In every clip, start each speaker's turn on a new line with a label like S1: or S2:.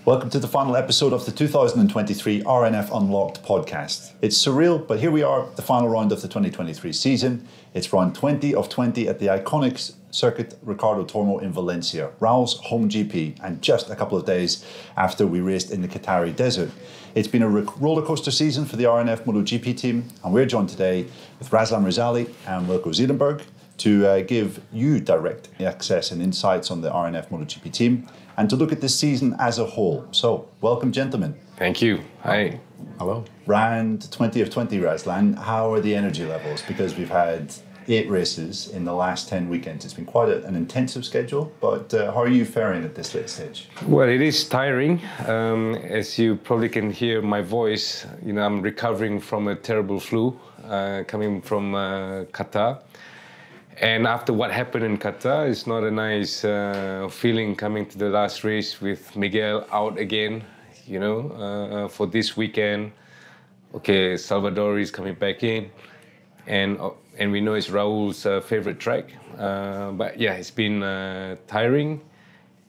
S1: Welcome to the final episode of the 2023 RNF Unlocked podcast. It's surreal, but here we are, the final round of the 2023 season. It's round 20 of 20 at the iconic Circuit Ricardo Tormo in Valencia, Raul's home GP, and just a couple of days after we raced in the Qatari desert. It's been a rollercoaster season for the RNF MotoGP team, and we're joined today with Razlan Rizali and Wilco Zielenberg to give you direct access and insights on the RNF MotoGP team and to look at this season as a whole. So, welcome, gentlemen.
S2: Thank you. Hi.
S3: Hello.
S1: Round 20 of 20, Razlan. How are the energy levels? Because we've had 8 races in the last 10 weekends. It's been quite an intensive schedule, but how are you faring at this late stage?
S2: Well, it is tiring. As you probably can hear my voice, I'm recovering from a terrible flu coming from Qatar. And after what happened in Qatar, it's not a nice feeling coming to the last race with Miguel out again, for this weekend. Okay, Salvador is coming back in, and we know it's Raul's favorite track. But yeah, it's been tiring,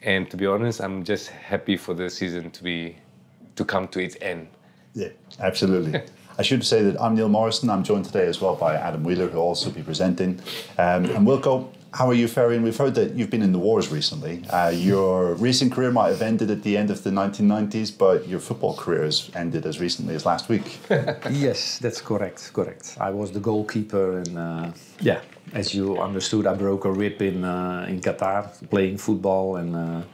S2: and to be honest, I'm just happy for the season to come to its end.
S1: Yeah, absolutely. I should say that I'm Neil Morrison. I'm joined today as well by Adam Wheeler, who will also be presenting. And Wilco, how are you faring? We've heard that you've been in the wars recently. Your racing career might have ended at the end of the 1990s, but your football career has ended as recently as last week.
S3: Yes, that's correct. I was the goalkeeper, and as you understood, I broke a rib in Qatar playing football, and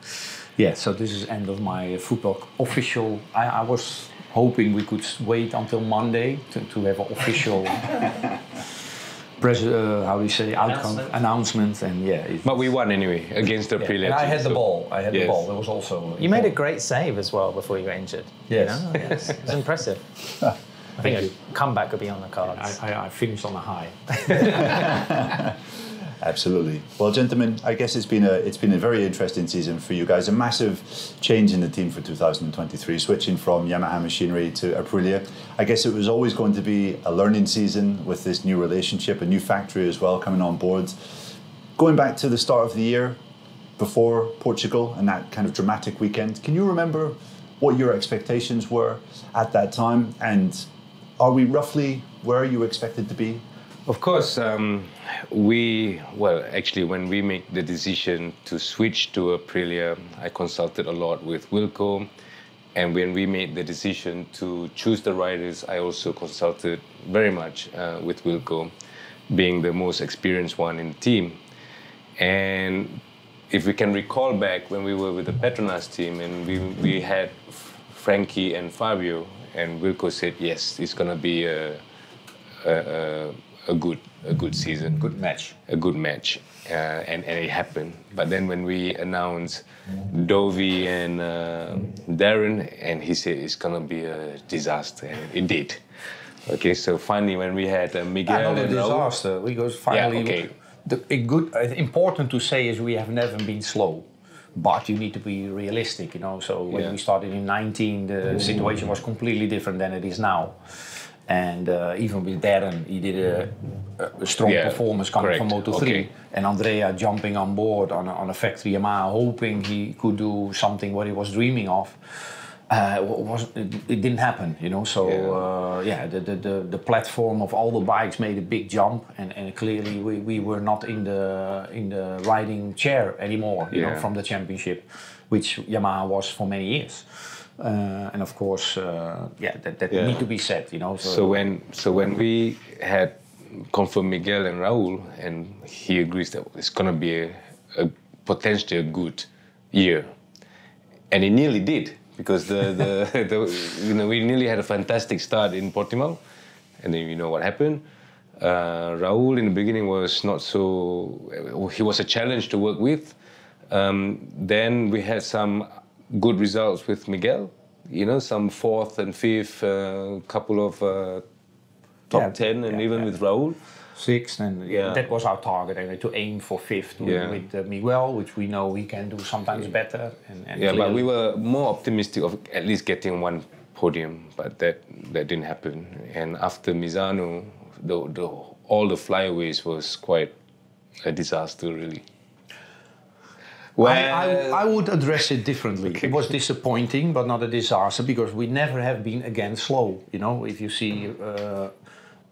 S3: so this is end of my football official. I was hoping we could wait until Monday to have an official announcement, and
S2: but we won anyway against Aprilia.
S3: I had the ball. The ball. There was also.
S4: You made a great save as well before you got injured.
S3: Yes,
S4: Yes. It was impressive. I think a comeback could be on the cards.
S3: I finished on a high.
S1: Absolutely. Well, gentlemen, I guess it's been a very interesting season for you guys. A massive change in the team for 2023, switching from Yamaha machinery to Aprilia. I guess it was always going to be a learning season with this new relationship, a new factory as well coming on board. Going back to the start of the year, before Portugal and that kind of dramatic weekend, can you remember what your expectations were at that time? And are we roughly where you expected to be?
S2: Of course, when we make the decision to switch to Aprilia, I consulted a lot with Wilco. And when we made the decision to choose the riders, I also consulted very much with Wilco, being the most experienced one in the team. And if we can recall back when we were with the Petronas team and we had Frankie and Fabio, and Wilco said, yes, it's going to be a good season, a good match, and it happened. But then when we announced Dovi and Darren, and he said it's gonna be a disaster, and it did. Okay, so finally when we had Miguel,
S3: not a disaster. Because finally, important to say is we have never been slow. But you need to be realistic, So when we started in 19, the situation was completely different than it is now. And even with Darren, he did a strong performance coming from Moto3. Okay. And Andrea jumping on board on a factory Yamaha, hoping he could do something what he was dreaming of. It didn't happen, So the platform of all the bikes made a big jump, and clearly we were not in the riding chair anymore, from the championship, which Yamaha was for many years. And of course, that need to be said,
S2: So when we had confirmed Miguel and Raul, and he agrees that it's gonna be a potentially a good year, and it nearly did, because we nearly had a fantastic start in Portimao, and then what happened. Raul in the beginning was not so. He was a challenge to work with. Then we had some good results with Miguel, some 4th and 5th, couple of top 10, and even with Raul.
S3: 6th, and that was our target, anyway, to aim for 5th with Miguel, which we know he can do sometimes better. And
S2: but we were more optimistic of at least getting one podium, but that didn't happen. And after Misano, all the flyaways was quite a disaster, really. Well,
S3: I would address it differently. Okay. It was disappointing, but not a disaster, because we never have been again slow. You know, if you see,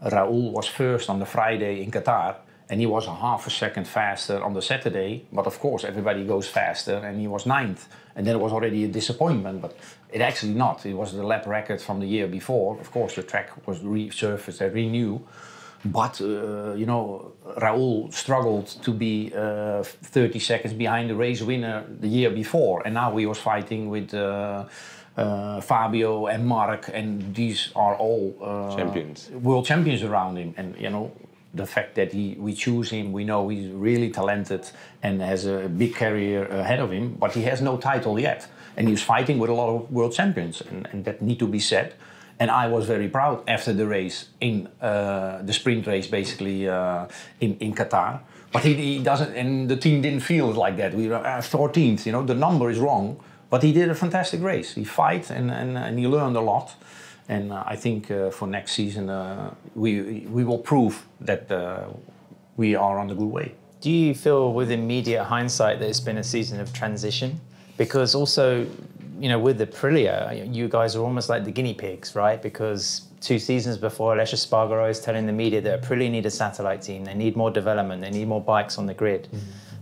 S3: Raúl was first on the Friday in Qatar, and he was a half a second faster on the Saturday. But of course, everybody goes faster, and he was 9th. And then it was already a disappointment, but it actually not. It was the lap record from the year before. Of course, the track was resurfaced and renewed. But, you know, Raúl struggled to be 30 seconds behind the race winner the year before. And now he was fighting with Fabio and Marc, and these are all
S2: champions,
S3: world champions around him. And, you know, the fact that we choose him, we know he's really talented and has a big career ahead of him, but he has no title yet. And he's fighting with a lot of world champions, and that need to be said. And I was very proud after the race, in the sprint race basically in Qatar. But he doesn't, and the team didn't feel like that. We were 14th, you know, the number is wrong, but he did a fantastic race. He fight and he learned a lot. And I think for next season we will prove that we are on the good way.
S4: Do you feel with immediate hindsight that it's been a season of transition? Because also, you know, with Aprilia, you guys are almost like the guinea pigs, right? Because 2 seasons before, Aleix Espargaro is telling the media that Aprilia need a satellite team. They need more development. They need more bikes on the grid.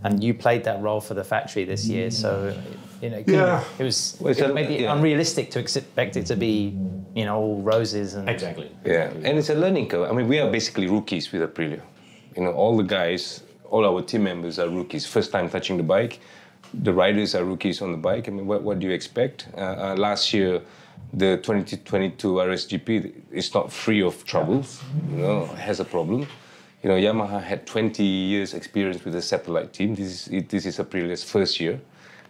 S4: And you played that role for the factory this year. So, you know, it was maybe unrealistic to expect it to be, you know, all roses. And
S3: exactly.
S2: Yeah, and it's a learning curve. I mean, we are basically rookies with Aprilia. You know, all the guys, all our team members are rookies. First time touching the bike. The riders are rookies on the bike. I mean, what do you expect? Last year, the 2022 RSGP is not free of troubles. You know, has a problem. You know, Yamaha had 20 years experience with the satellite team. This is Aprilia's first year.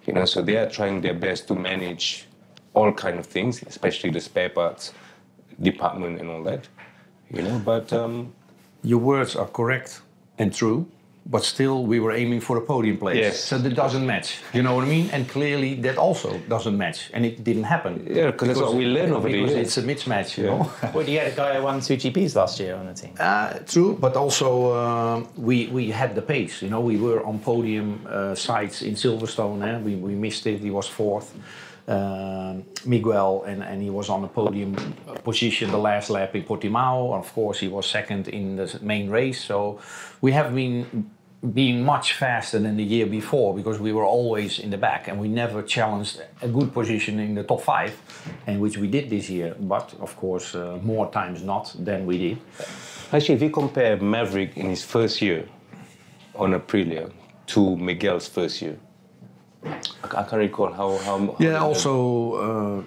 S2: You know, so they are trying their best to manage all kind of things, especially the spare parts department and all that. You know, but
S3: your words are correct and true. But still, we were aiming for a podium place.
S2: Yes.
S3: So that doesn't match. You know what I mean? And clearly, that also doesn't match. And it didn't happen.
S2: Yeah, because that's what we learn over the years.
S3: It's a mismatch, you know?
S4: Well, you had a guy who won 2 GPs last year on the team.
S3: True, but also we had the pace. You know, we were on podium sites in Silverstone. We missed it. He was 4th. Miguel, and he was on the podium position the last lap in Portimao. Of course, he was 2nd in the main race. So we have been much faster than the year before, because we were always in the back and we never challenged a good position in the top 5, and which we did this year. But of course, more times not than we did.
S2: Actually, if you compare Maverick in his first year on Aprilia to Miguel's first year, I can't recall how
S3: yeah, also,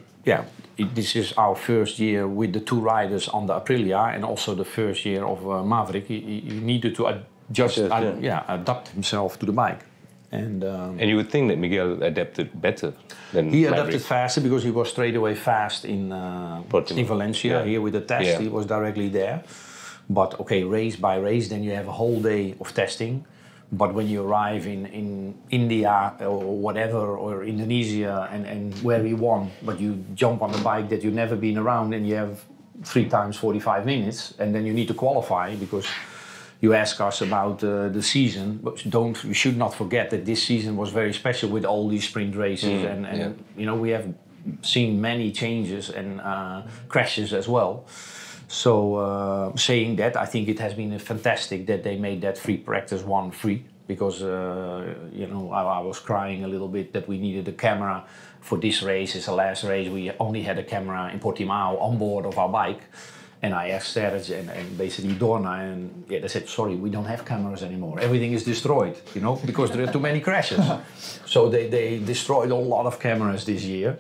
S3: this is our first year with the 2 riders on the Aprilia, and also the first year of Maverick. He needed to adapt himself to the bike. And
S2: you would think that Miguel adapted better than
S3: he
S2: Maverick.
S3: adapted faster, because he was straight away fast in Valencia. Here with the test, he was directly there. But okay, race by race, then you have a whole day of testing. But when you arrive in India or whatever, or Indonesia, and where we won, but you jump on a bike that you've never been around, and you have 3 times 45 minutes, and then you need to qualify, because you ask us about the season. But we should not forget that this season was very special with all these sprint races, and you know, we have seen many changes and crashes as well. So saying that, I think it has been fantastic that they made that free practice 1 free, because you know, I was crying a little bit that we needed a camera for this race. It's the last race. We only had a camera in Portimao on board of our bike, and I asked Serge and basically Dorna, and they said, sorry, we don't have cameras anymore. Everything is destroyed, you know, because there are too many crashes. So they destroyed a lot of cameras this year,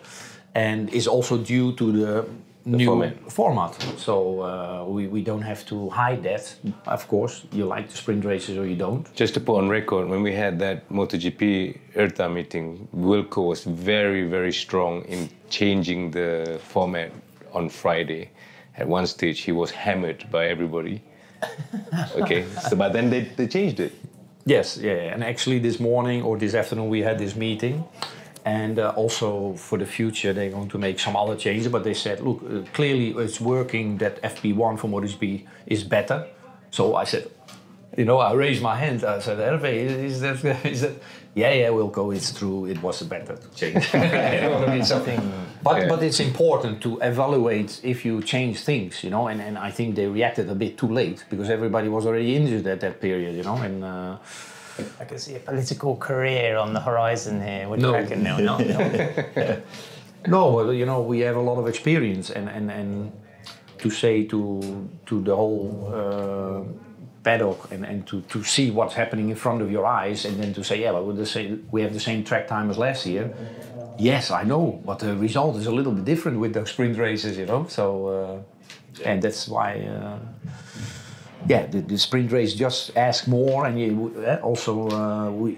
S3: and it's also due to the new format. So we don't have to hide that. Of course, you like the sprint races or you don't.
S2: Just to put on record, when we had that MotoGP IRTA meeting, Wilco was very, very strong in changing the format on Friday. At one stage, he was hammered by everybody. Okay, so but then they changed it.
S3: Yes, yeah, and actually this morning or this afternoon we had this meeting. And also for the future, they're going to make some other changes. But they said, look, clearly it's working that FP1 for MotoGP is better. So I said, You know, I raised my hand. I said, Hervé, is that? Yeah, we'll go. It's true. It was better to change. You know what I mean? But it's important to evaluate if you change things, you know. And I think they reacted a bit too late because everybody was already injured at that period, you know. And
S4: I can see a political career on the horizon here. What do you reckon? No.
S3: No, well, you know, we have a lot of experience, and to say to the whole paddock and to see what's happening in front of your eyes, and then to say, yeah, well, we have the same track time as last year. Yes, I know, but the result is a little bit different with those sprint races, you know. So, and that's why. The sprint race just ask more, and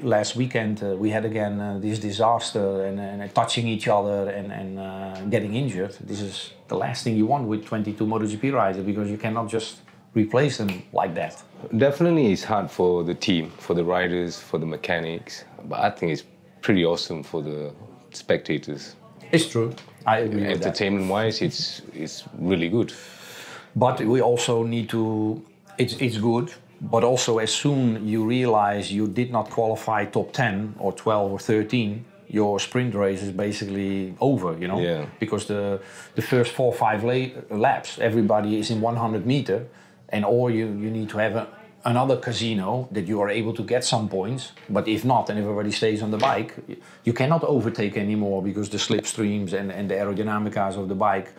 S3: last weekend we had again this disaster and touching each other and getting injured. This is the last thing you want with 22 MotoGP riders, because you cannot just replace them like that.
S2: Definitely it's hard for the team, for the riders, for the mechanics, but I think it's pretty awesome for the spectators.
S3: It's true, I agree with that.
S2: Entertainment-wise, it's really good.
S3: But we also need to... It's good, but also as soon you realize you did not qualify top 10 or 12 or 13, your sprint race is basically over, you know?
S2: Yeah.
S3: Because the first 4 or 5 laps, everybody is in 100 meter, and or you need to have another casino that you are able to get some points, but if not, and everybody stays on the bike, you cannot overtake anymore because the slipstreams and the aerodynamicas of the bike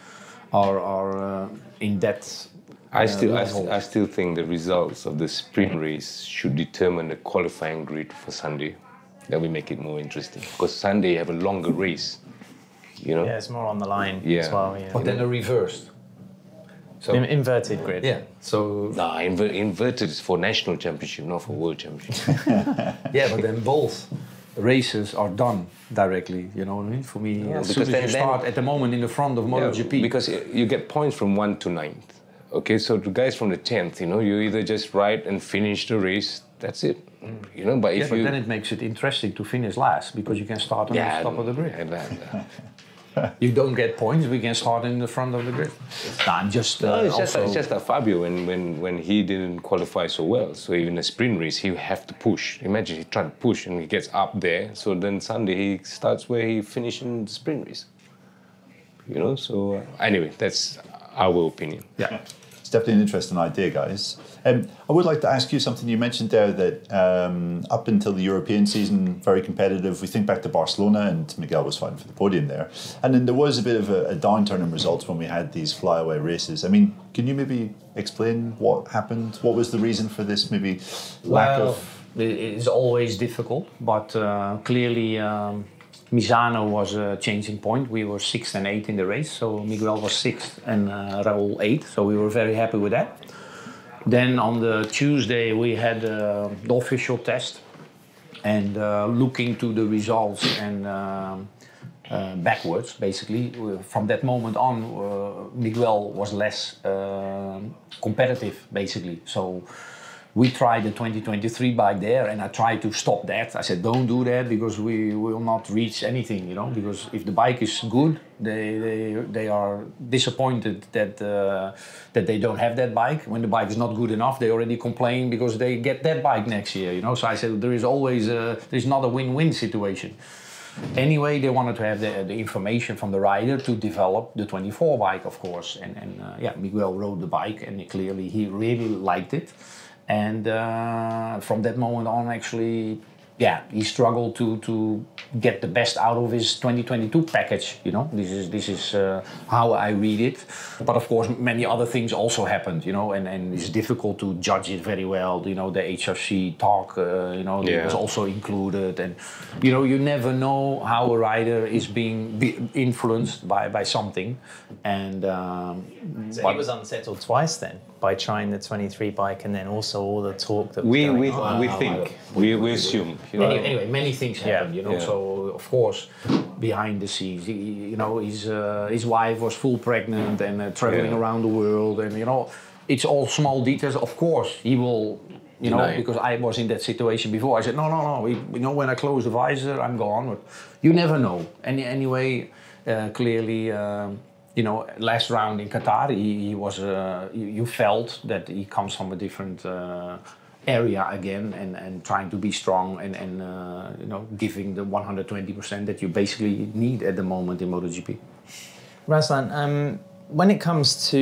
S3: are in that...
S2: I still think the results of the sprint race should determine the qualifying grid for Sunday. That will make it more interesting. Because Sunday you have a longer race, you know?
S4: Yeah, it's more on the line as well. Yeah.
S3: But then a reversed.
S4: So inverted grid.
S3: Yeah. So
S2: inverted is for national championship, not for world championship.
S3: Yeah, but then both races are done directly, you know what I mean? For me, as soon as you start at the moment in the front of MotoGP.
S2: Because you get points from 1 to 9th. Okay, so the guys from the 10th, you know, you either just ride and finish the race, that's it. You know, but if
S3: but then it makes it interesting to finish last, because you can start on the top of the grid. You don't get points, we can start in the front of the grid. No, I'm just
S2: it's just that Fabio, when he didn't qualify so well, so even a sprint race, he have to push. Imagine he tried to push and he gets up there, so then Sunday he starts where he finished in the sprint race. You know, so anyway, that's our opinion.
S1: Yeah. It's definitely an interesting idea, guys. I would like to ask you something. You mentioned there that up until the European season, very competitive. We think back to Barcelona, and Miguel was fighting for the podium there. And then there was a bit of a downturn in results when we had these flyaway races. I mean, can you maybe explain what happened? What was the reason for this maybe lack of...
S3: It's always difficult, but clearly... Misano was a changing point. We were 6th and 8th in the race, so Miguel was 6th and Raul 8th, so we were very happy with that. Then on the Tuesday we had the official test, and looking to the results and backwards, basically, from that moment on, Miguel was less competitive, basically. So we tried the 2023 bike there, and I tried to stop that. I said, don't do that, because we will not reach anything, you know, because if the bike is good, they are disappointed that they don't have that bike. When the bike is not good enough, they already complain because they get that bike next year, you know. So I said, there is always there's not a win-win situation. Anyway, they wanted to have the information from the rider to develop the 24 bike, of course. And Miguel rode the bike, and clearly he really liked it. And from that moment on, actually, he struggled to get the best out of his 2022 package. You know, this is how I read it. But of course, many other things also happened. You know, and it's difficult to judge it very well. You know, the HRC talk, it was also included, and you know, you never know how a rider is being influenced by something. And
S4: so he was unsettled twice then, by trying the 23 bike, and then also all the talk that was
S2: we assume. You know?
S3: Anyway, many things happened, you know. Yeah. So of course, behind the scenes, his wife was full pregnant and traveling around the world, and you know, it's all small details. Of course, he will, you know, because I was in that situation before. I said, no. You know, when I close the visor, I'm gone. But you never know. And anyway, clearly. You know, last round in Qatar, he was. You felt that he comes from a different area again and trying to be strong and you know, giving the 120% that you basically need at the moment in MotoGP.
S4: Razlan, when it comes to,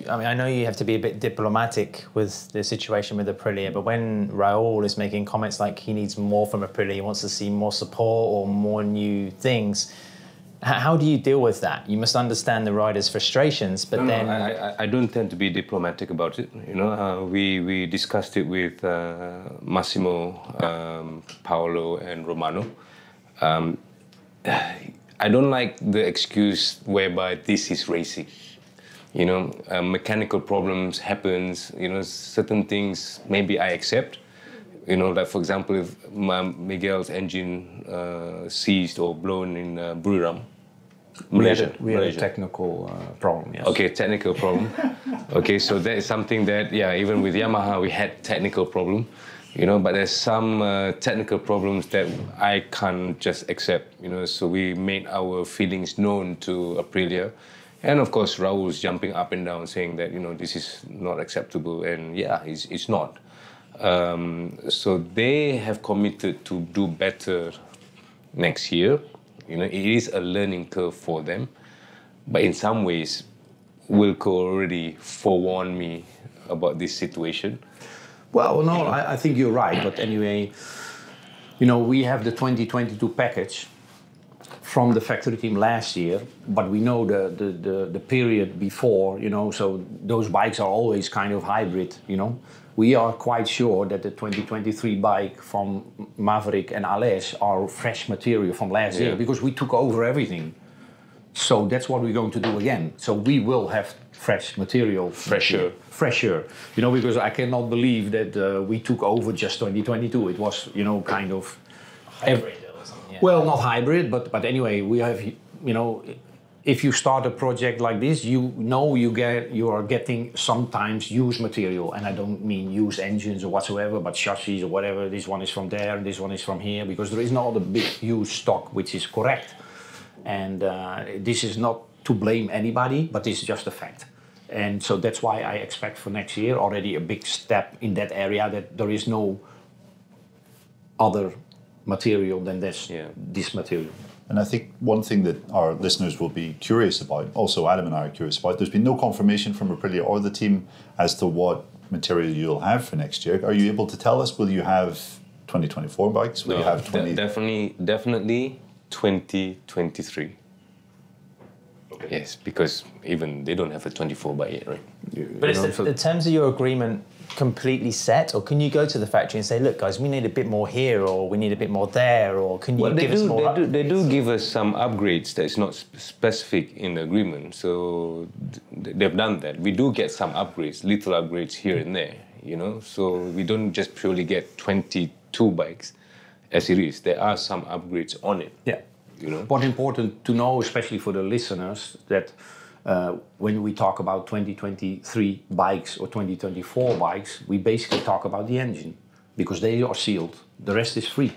S4: I mean, I know you have to be a bit diplomatic with the situation with Aprilia, but when Raul is making comments like he needs more from Aprilia, he wants to see more support or more new things, how do you deal with that? You must understand the riders' frustrations, but then...
S2: I don't tend to be diplomatic about it. You know, we discussed it with Massimo, Paolo, and Romano. I don't like the excuse whereby this is racing. You know, mechanical problems happens. You know, certain things maybe I accept. You know, like for example, if Miguel's engine seized or blown in Buriram, Malaysia.
S3: We had a technical problem, yes.
S2: Okay, technical problem. Okay, so that is something that, yeah, even with Yamaha we had technical problem, you know, but there's some technical problems that I can't just accept, you know, so we made our feelings known to Aprilia. And of course, Raul's jumping up and down saying that, you know, this is not acceptable, and yeah, it's not. So they have committed to do better next year. You know, it is a learning curve for them, but in some ways, Wilco already forewarned me about this situation.
S3: Well, no, I think you're right, but anyway, you know, we have the 2022 package from the factory team last year, but we know the period before, you know, so those bikes are always kind of hybrid, you know. We are quite sure that the 2023 bike from Maverick and Alès are fresh material from last year because we took over everything. So that's what we're going to do again. So we will have fresh material.
S2: Fresher.
S3: You know, because I cannot believe that we took over just 2022. It was, you know, kind of...
S4: Hybrid or something, yeah.
S3: Well, not hybrid, but anyway, we have, you know... If you start a project like this, you know you are getting sometimes used material, and I don't mean used engines or whatsoever, but chassis or whatever. This one is from there, and this one is from here, because there is no other big used stock which is correct. And this is not to blame anybody, but this is just a fact. And so that's why I expect for next year already a big step in that area, that there is no other material than this material.
S1: And I think one thing that our listeners will be curious about, also Adam and I are curious about, there's been no confirmation from Aprilia or the team as to what material you'll have for next year. Are you able to tell us, will you have 2024 bikes? Will you have 20?
S2: Definitely 2023. Okay. Yes, because even they don't have a 24 bike yet, right?
S4: But is the terms of your agreement completely set, or can you go to the factory and say, look guys, we need a bit more here, or we need a bit more there, or can you give us more?
S2: They do give us some upgrades that's not specific in the agreement, so they've done that. We do get some upgrades, little upgrades here and there, you know, so we don't just purely get 22 bikes as it is. There are some upgrades on it.
S3: Yeah.
S2: You know?
S3: What's important to know, especially for the listeners, that when we talk about 2023 bikes or 2024 bikes, we basically talk about the engine, because they are sealed. The rest is free,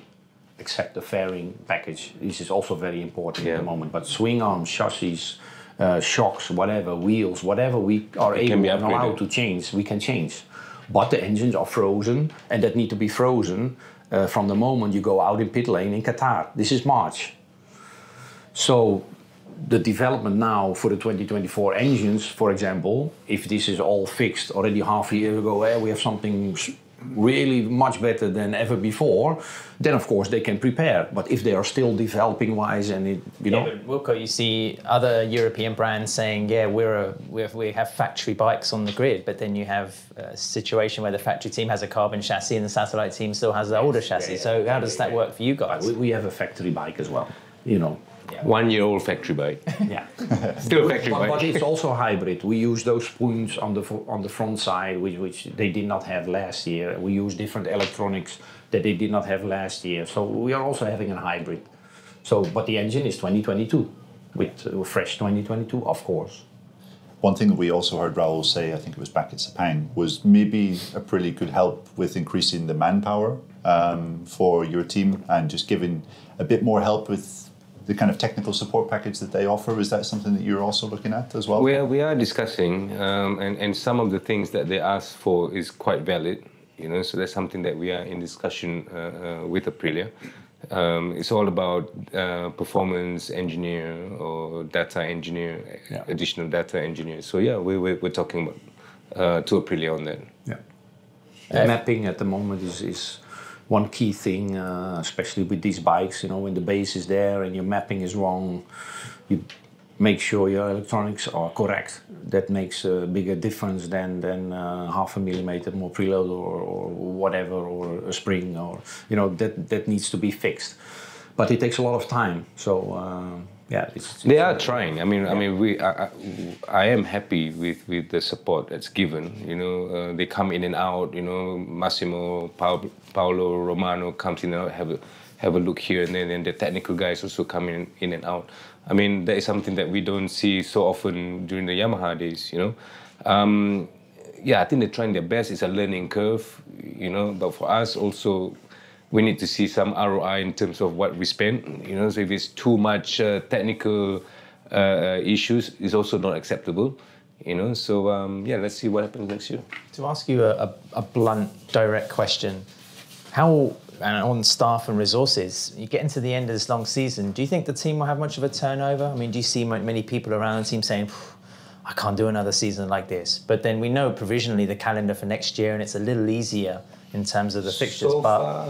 S3: except the fairing package. This is also very important at the moment. But swing arms, chassis, shocks, whatever, wheels, whatever we are able and allowed to change, we can change. But the engines are frozen, and that need to be frozen from the moment you go out in pit lane in Qatar. This is March. So the development now for the 2024 engines, for example, if this is all fixed already half a year ago, we have something really much better than ever before, then of course they can prepare. But if they are still developing wise, and it, you know,
S4: but Wilco, you see other European brands saying, yeah, we have factory bikes on the grid, but then you have a situation where the factory team has a carbon chassis and the satellite team still has the older chassis. So how does that work for you guys?
S3: We have a factory bike as well, you know.
S2: Yeah. 1-year-old factory bike.
S3: Yeah,
S2: still factory bike.
S3: But it's also hybrid. We use those spoons on the front side, which they did not have last year. We use different electronics that they did not have last year. So we are also having a hybrid. So, but the engine is 2022, with fresh 2022, of course.
S1: One thing that we also heard Raul say, I think it was back at Sepang, was maybe Aprilia could help with increasing the manpower for your team and just giving a bit more help with the kind of technical support package that they offer. Is that something that you're also looking at as well?
S2: We are discussing, and some of the things that they ask for is quite valid. You know, so that's something that we are in discussion with Aprilia. It's all about performance engineer or data engineer, additional data engineer. So yeah, we're talking about to Aprilia on that.
S3: Yeah. Mapping at the moment is one key thing, especially with these bikes. You know, when the base is there and your mapping is wrong, you make sure your electronics are correct. That makes a bigger difference than 0.5 millimeter more preload or whatever, or a spring, or that needs to be fixed. But it takes a lot of time. So yeah,
S2: they are trying. I mean, I am happy with the support that's given. You know, they come in and out. You know, Massimo, Paolo Romano comes in and out, have a look here and then, and the technical guys also come in and out. I mean, that is something that we don't see so often during the Yamaha days, you know. Yeah, I think they're trying their best. It's a learning curve, you know, but for us also, we need to see some ROI in terms of what we spend, you know. So if it's too much technical issues, it's also not acceptable, you know. So yeah, let's see what happens next year.
S4: To ask you a blunt, direct question, how, and on staff and resources, you get into the end of this long season, do you think the team will have much of a turnover? I mean, do you see many people around the team saying, I can't do another season like this? But then we know provisionally the calendar for next year, and it's a little easier in terms of the fixtures.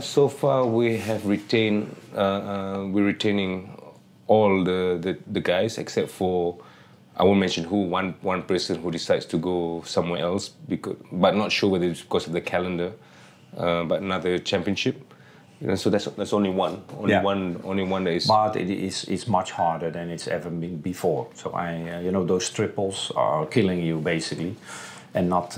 S2: So far we have retained, we're retaining all the guys except for, I won't mention who, one person who decides to go somewhere else, but not sure whether it's because of the calendar, but another championship. You know, so that's only one. Only one that is.
S3: But it's much harder than it's ever been before. So you know, those triples are killing you basically, and not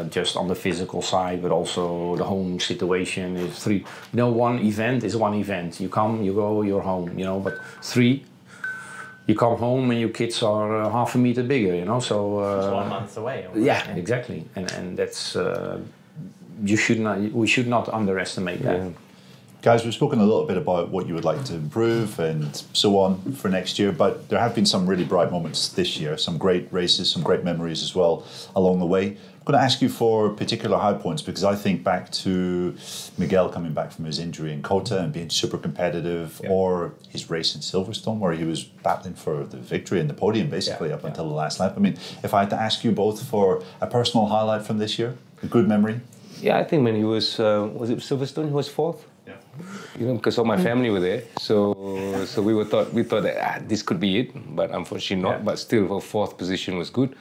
S3: just on the physical side, but also the home situation is 3. You know, one event is one event. You come, you go, you're home. You know, but 3, you come home and your kids are 0.5 meter bigger. You know, so
S4: it's 1 month away. Almost.
S3: Yeah, exactly, and that's we should not underestimate that.
S2: Yeah.
S1: Guys, we've spoken a little bit about what you would like to improve and so on for next year, but there have been some really bright moments this year, some great races, some great memories as well along the way. I'm going to ask you for particular high points, because I think back to Miguel coming back from his injury in Kota and being super competitive, or his race in Silverstone where he was battling for the victory and the podium basically up until the last lap. I mean, if I had to ask you both for a personal highlight from this year, a good memory?
S2: Yeah, I think when he was it Silverstone, he was 4th? You know, because all my family were there, so we thought that this could be it, but unfortunately not. But still, our 4th position was good,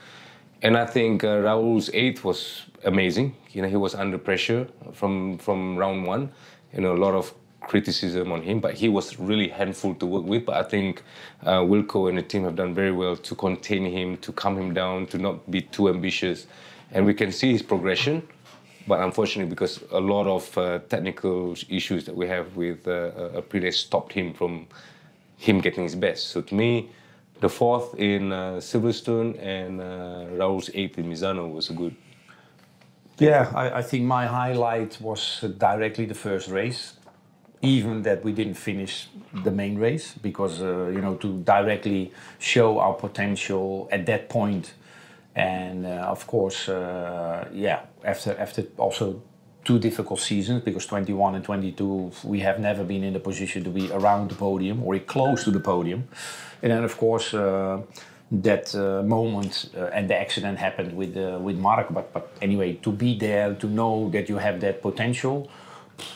S2: and I think Raul's 8th was amazing. You know, he was under pressure from round 1. You know, a lot of criticism on him, but he was really handful to work with. But I think Wilco and the team have done very well to contain him, to calm him down, to not be too ambitious, and we can see his progression. But unfortunately, because a lot of technical issues that we have with Aprilia stopped him from getting his best. So to me, the 4th in Silverstone and Raul's 8th in Misano was a good.
S3: Yeah, I think my highlight was directly the first race, even that we didn't finish the main race, because you know, to directly show our potential at that point. And of course, yeah, after also 2 difficult seasons, because 21 and 22 we have never been in the position to be around the podium or close to the podium. And then of course that moment and the accident happened with Mark. But anyway, to be there, to know that you have that potential,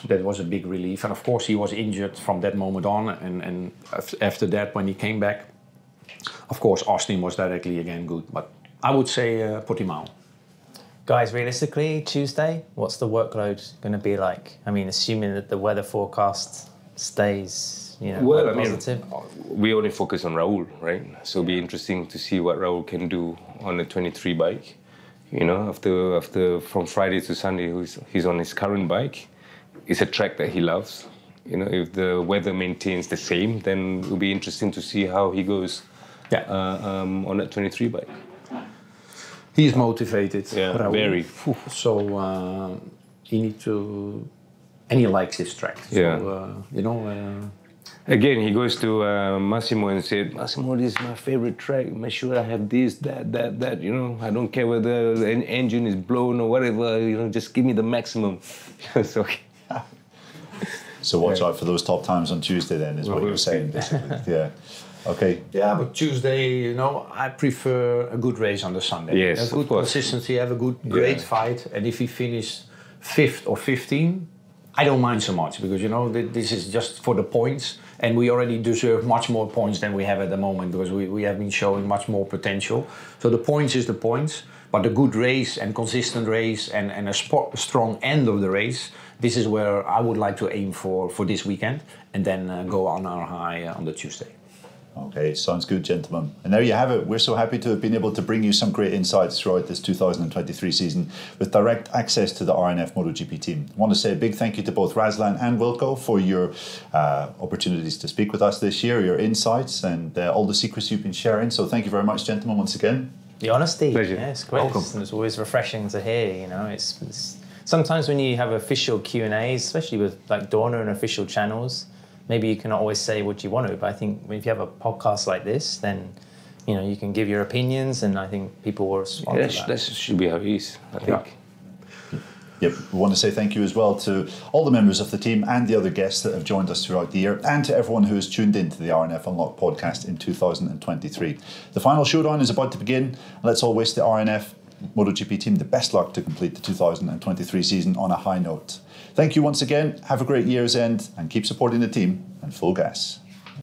S3: that was a big relief. And of course he was injured from that moment on, and after that, when he came back, of course Austin was directly again good. But I would say Portimao.
S4: Guys, realistically, Tuesday, what's the workload going to be like? I mean, assuming that the weather forecast stays, you know,
S2: well,
S4: positive.
S2: I mean, we only focus on Raul, right? So it'll be interesting to see what Raul can do on the 23 bike. You know, after from Friday to Sunday, he's on his current bike. It's a track that he loves. You know, if the weather maintains the same, then it'll be interesting to see how he goes on that 23 bike.
S3: He's motivated.
S2: Yeah,
S3: Raul.
S2: very.
S3: So he needs to, and he likes this track. So,
S2: yeah.
S3: you know,
S2: Again, he goes to Massimo and said, Massimo, this is my favorite track. Make sure I have this, that, you know. I don't care whether the engine is blown or whatever, you know, just give me the maximum. So, okay.
S1: So watch out for those top times on Tuesday then, is what you're saying, basically. Yeah. Okay.
S3: Yeah, but Tuesday, you know, I prefer a good race on the Sunday.
S2: Yes,
S3: have good consistency, have a good, great fight. And if he finish 5th or 15th, I don't mind so much because, you know, this is just for the points. And we already deserve much more points than we have at the moment because we have been showing much more potential. So the points is the points, but a good race and consistent race and a strong end of the race, this is where I would like to aim for this weekend and then go on our high on the Tuesday.
S1: Okay, sounds good, gentlemen. And there you have it. We're so happy to have been able to bring you some great insights throughout this 2023 season with direct access to the RNF MotoGP team. I want to say a big thank you to both Razlan and Wilco for your opportunities to speak with us this year, your insights and all the secrets you've been sharing. So thank you very much, gentlemen, once again.
S4: The honesty.
S2: Pleasure.
S4: Yeah, it's great. It's always refreshing to hear, you know. It's sometimes when you have official Q&As, especially with like Dorna and official channels, maybe you cannot always say what you want to, but I think if you have a podcast like this, then, you know, you can give your opinions and I think people will respond to that.
S2: That should be how it is, I think.
S1: Yep, we want to say thank you as well to all the members of the team and the other guests that have joined us throughout the year and to everyone who has tuned in to the RNF Unlocked podcast in 2023. The final showdown is about to begin. Let's all wish the RNF MotoGP team the best luck to complete the 2023 season on a high note. Thank you once again, have a great year's end and keep supporting the team and full gas.